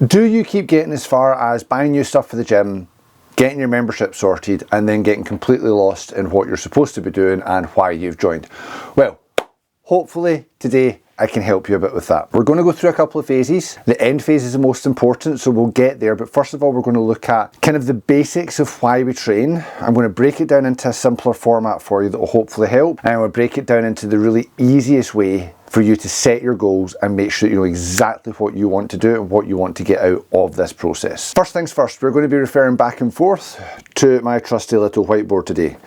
Do you keep getting as far as buying new stuff for the gym, getting your membership sorted, and then getting completely lost in what you're supposed to be doing and why you've joined? Well, hopefully today I can help you a bit with that. We're going to go through a couple of phases. The end phase is the most important, so we'll get there. But first of all, we're going to look at kind of the basics of why we train. I'm going to break it down into a simpler format for you that will hopefully help. And I'm going to break it down into the really easiest way for you to set your goals and make sure you know exactly what you want to do and what you want to get out of this process. First things first, we're going to be referring back and forth to my trusty little whiteboard today.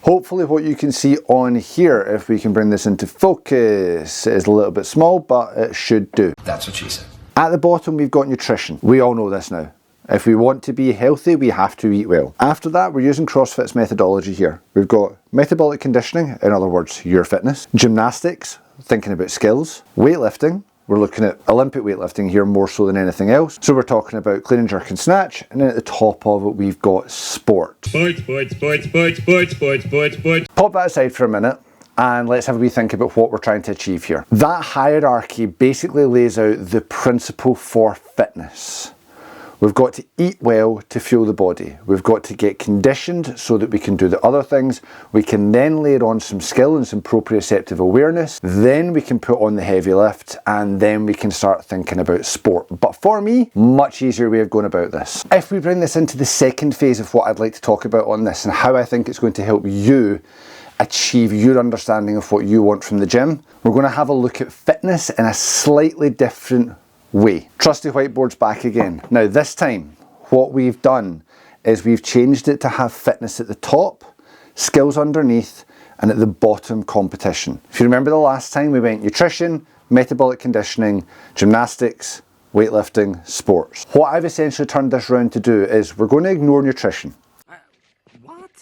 Hopefully what you can see on here, if we can bring this into focus, is a little bit small, but it should do. That's what she said. At the bottom, we've got nutrition. We all know this now. If we want to be healthy, we have to eat well. After that, we're using CrossFit's methodology here. We've got metabolic conditioning, in other words, your fitness, gymnastics, thinking about skills, weightlifting. We're looking at Olympic weightlifting here more so than anything else. So we're talking about clean and jerk and snatch. And then at the top of it, we've got sport. Sport. Pop that aside for a minute and let's have a wee think about what we're trying to achieve here. That hierarchy basically lays out the principle for fitness. We've got to eat well to fuel the body. We've got to get conditioned so that we can do the other things. We can then layer on some skill and some proprioceptive awareness. Then we can put on the heavy lift and then we can start thinking about sport. But for me, much easier way of going about this. If we bring this into the second phase of what I'd like to talk about on this and how I think it's going to help you achieve your understanding of what you want from the gym, we're going to have a look at fitness in a slightly different way. Trusty whiteboard's back again. Now this time, what we've done is we've changed it to have fitness at the top, skills underneath, and at the bottom competition. If you remember the last time, we went nutrition, metabolic conditioning, gymnastics, weightlifting, sports. What I've essentially turned this round to do is we're going to ignore nutrition. What?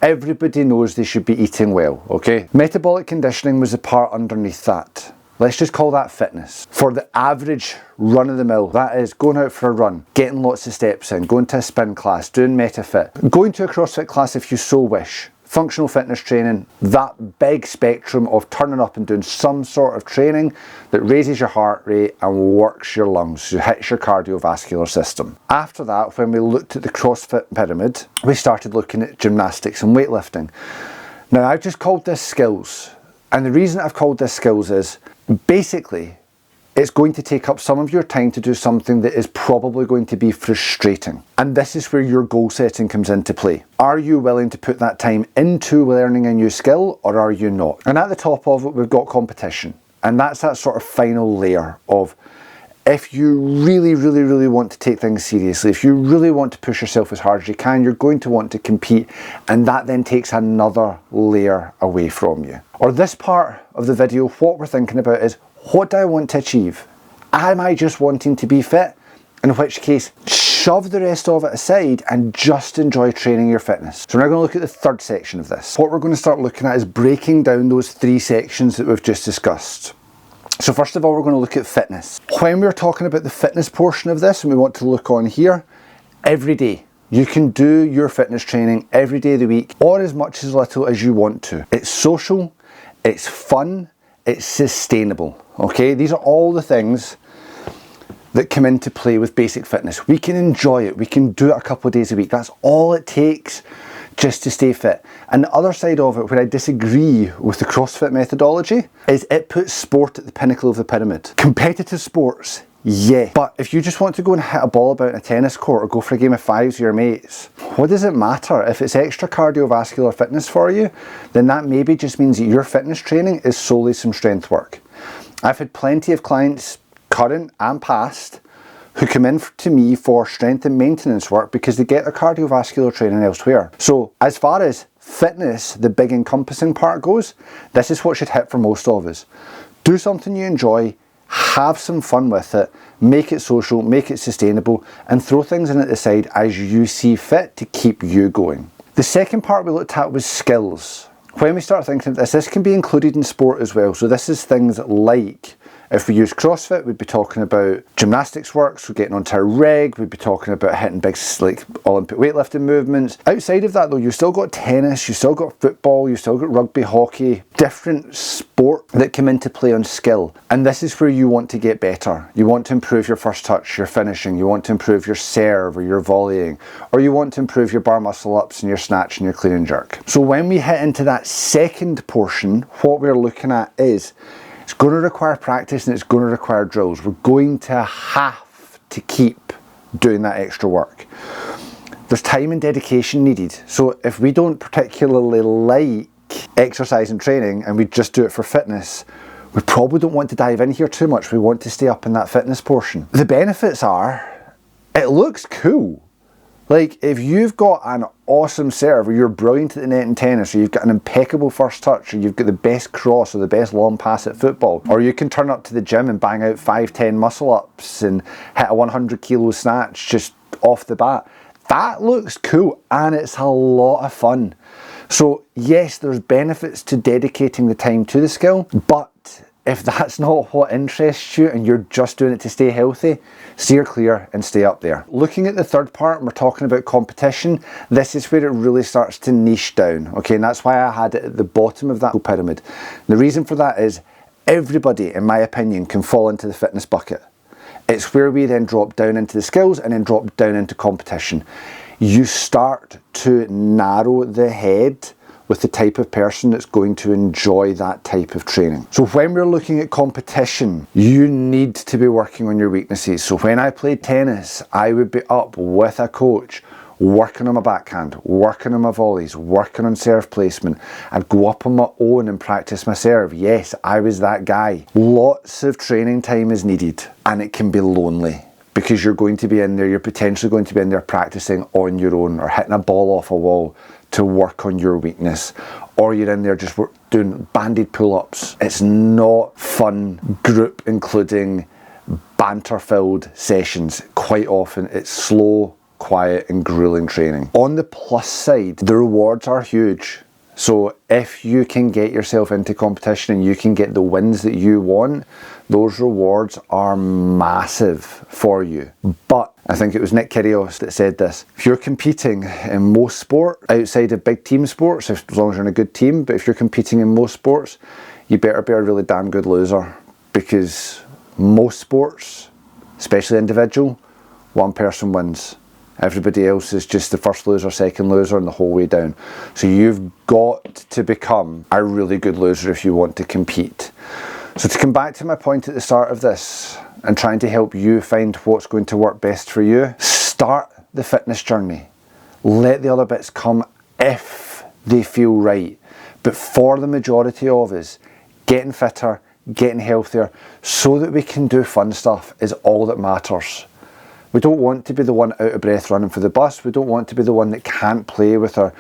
Everybody knows they should be eating well, okay? Metabolic conditioning was the part underneath that. Let's just call that fitness. For the average run-of-the-mill, that is going out for a run, getting lots of steps in, going to a spin class, doing MetaFit, going to a CrossFit class if you so wish, functional fitness training, that big spectrum of turning up and doing some sort of training that raises your heart rate and works your lungs, hits your cardiovascular system. After that, when we looked at the CrossFit pyramid, we started looking at gymnastics and weightlifting. Now, I've just called this skills. And the reason I've called this skills is, basically, it's going to take up some of your time to do something that is probably going to be frustrating. And this is where your goal setting comes into play. Are you willing to put that time into learning a new skill or are you not? And at the top of it, we've got competition. And that's that sort of final layer of if you really want to take things seriously, if you really want to push yourself as hard as you can, you're going to want to compete, and that then takes another layer away from you. Or this part of the video, what we're thinking about is, what do I want to achieve? Am I just wanting to be fit? In which case, shove the rest of it aside and just enjoy training your fitness. So we're now going to look at the third section of this. What we're going to start looking at is breaking down those three sections that we've just discussed. So first of all, we're going to look at fitness. When we're talking about the fitness portion of this, and we want to look on here, every day. You can do your fitness training every day of the week, or as much as little as you want to. It's social, it's fun, it's sustainable, okay? These are all the things that come into play with basic fitness. We can enjoy it, we can do it a couple of days a week. That's all it takes just to stay fit. And the other side of it, where I disagree with the CrossFit methodology, is it puts sport at the pinnacle of the pyramid. Competitive sports, yeah. But if you just want to go and hit a ball about in a tennis court or go for a game of fives with your mates, what does it matter? If it's extra cardiovascular fitness for you, then that maybe just means that your fitness training is solely some strength work. I've had plenty of clients, current and past, who come in to me for strength and maintenance work because they get their cardiovascular training elsewhere. So as far as fitness, the big encompassing part goes, this is what should hit for most of us. Do something you enjoy, have some fun with it, make it social, make it sustainable, and throw things in at the side as you see fit to keep you going. The second part we looked at was skills. When we start thinking of this can be included in sport as well. So this is things like If we use CrossFit, we'd be talking about gymnastics work, so getting onto a reg, we'd be talking about hitting big like Olympic weightlifting movements. Outside of that though, you've still got tennis, you've still got football, you've still got rugby, hockey, different sport that come into play on skill. And this is where you want to get better. You want to improve your first touch, your finishing, you want to improve your serve or your volleying, or you want to improve your bar muscle ups and your snatch and your clean and jerk. So when we hit into that second portion, what we're looking at is it's going to require practice and it's going to require drills. We're going to have to keep doing that extra work. There's time and dedication needed. So if we don't particularly like exercise and training and we just do it for fitness, we probably don't want to dive in here too much. We want to stay up in that fitness portion. The benefits are, it looks cool. Like if you've got an awesome serve, or you're brilliant at the net in tennis, or you've got an impeccable first touch, or you've got the best cross or the best long pass at football, or you can turn up to the gym and bang out 5-10 muscle ups and hit a 100 kilo snatch just off the bat, that looks cool and it's a lot of fun. So yes, there's benefits to dedicating the time to the skill, but if that's not what interests you and you're just doing it to stay healthy, steer clear and stay up there. Looking at the third part, and we're talking about competition, this is where it really starts to niche down, okay? And that's why I had it at the bottom of that pyramid. The reason for that is everybody, in my opinion, can fall into the fitness bucket. It's where we then drop down into the skills and then drop down into competition. You start to narrow the head with the type of person that's going to enjoy that type of training. So when we're looking at competition, you need to be working on your weaknesses. So when I played tennis, I would be up with a coach, working on my backhand, working on my volleys, working on serve placement. I'd go up on my own and practice my serve. Yes, I was that guy. Lots of training time is needed, and it can be lonely, because you're going to be in there, you're potentially going to be in there practicing on your own or hitting a ball off a wall to work on your weakness, or you're in there just doing banded pull-ups. It's not fun group including banter-filled sessions. Quite often it's slow, quiet and grueling training. On the plus side, the rewards are huge. So if you can get yourself into competition and you can get the wins that you want, those rewards are massive for you. But I think it was Nick Kyrgios that said this: if you're competing in most sport, outside of big team sports, as long as you're in a good team, but if you're competing in most sports, you better be a really damn good loser, because most sports, especially individual, one person wins. Everybody else is just the first loser, second loser, and the whole way down. So you've got to become a really good loser if you want to compete. So to come back to my point at the start of this, and trying to help you find what's going to work best for you, start the fitness journey. Let the other bits come if they feel right. But for the majority of us, getting fitter, getting healthier, so that we can do fun stuff is all that matters. We don't want to be the one out of breath running for the bus. We don't want to be the one that can't play with our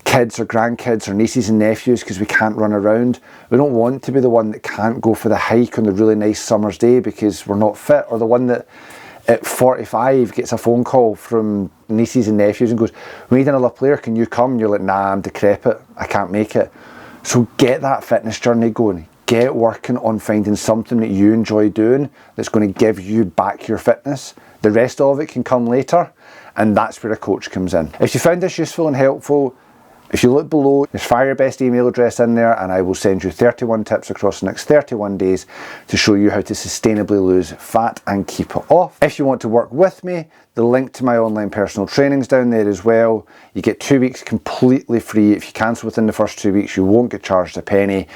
kids or grandkids or nieces and nephews because we can't run around. We don't want to be the one that can't go for the hike on the really nice summer's day because we're not fit, or the one that at 45 gets a phone call from nieces and nephews and goes, "We need another player, can you come?" And you're like, "Nah, I'm decrepit, I can't make it." So get that fitness journey going. Get working on finding something that you enjoy doing that's going to give you back your fitness. The rest of it can come later, and that's where a coach comes in. If you found this useful and helpful, if you look below, just fire your best email address in there and I will send you 31 tips across the next 31 days to show you how to sustainably lose fat and keep it off. If you want to work with me, the link to my online personal training's down there as well. You get 2 weeks completely free. If you cancel within the first 2 weeks, you won't get charged a penny,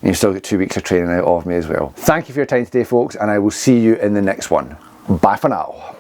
and you still get 2 weeks of training out of me as well. Thank you for your time today, folks, and I will see you in the next one. Bye for now.